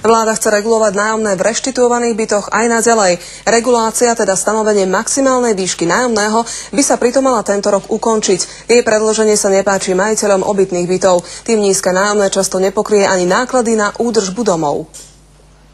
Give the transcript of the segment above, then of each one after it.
Vláda chce regulovať nájomné v reštituovaných bytoch aj naďalej. Regulácia, teda stanovenie maximálnej výšky nájomného, by sa pritom mala tento rok ukončiť. Jej predĺženie sa nepáči majiteľom obytných bytov. Tým nízke nájomné často nepokrie ani náklady na údržbu domov.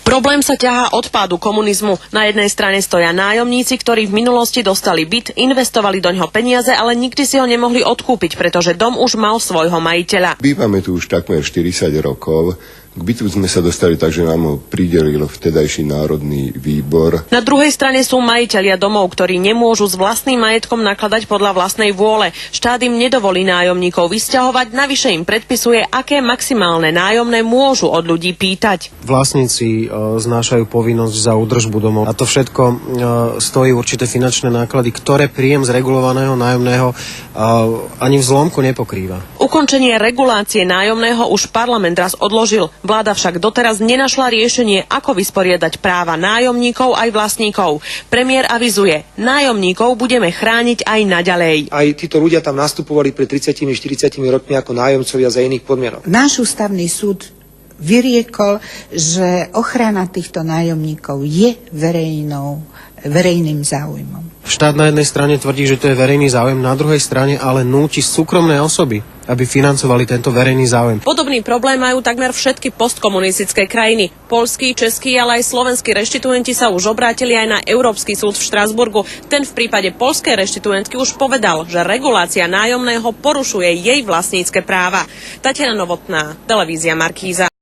Problém sa ťahá od pádu komunizmu. Na jednej strane stoja nájomníci, ktorí v minulosti dostali byt, investovali doňho peniaze, ale nikdy si ho nemohli odkúpiť, pretože dom už mal svojho majiteľa. Bývame tu už takmer 40 rokov. K bytu sme sa dostali tak, že nám ho pridelil vtedajší Národný výbor. Na druhej strane sú majitelia domov, ktorí nemôžu s vlastným majetkom nakladať podľa vlastnej vôle. Štát im nedovolí nájomníkov vysťahovať, navyše im predpisuje, aké maximálne nájomné môžu od ľudí pýtať. Vlastníci znášajú povinnosť za údržbu domov a to všetko stojí určité finančné náklady, ktoré príjem z regulovaného nájomného ani v zlomku nepokrýva. Ukončenie regulácie nájomného už parlament raz odložil. Vláda však doteraz nenašla riešenie, ako vysporiadať práva nájomníkov aj vlastníkov. Premiér avizuje, nájomníkov budeme chrániť aj naďalej. Aj títo ľudia tam nastupovali pred 30-40 rokmi ako nájomcovia za iných podmienok. Náš ústavný súd vyriekol, že ochrana týchto nájomníkov je verejným záujmom. Štát na jednej strane tvrdí, že to je verejný záujem, na druhej strane ale núti súkromné osoby, aby financovali tento verejný záujem. Podobný problém majú takmer všetky postkomunistické krajiny. Poľskí, českí, ale aj slovenskí reštituenti sa už obrátili aj na Európsky súd v Štrasburgu. Ten v prípade poľskej reštituentky už povedal, že regulácia nájomného porušuje jej vlastnícke práva. Tatiana Novotná, televízia Markíza.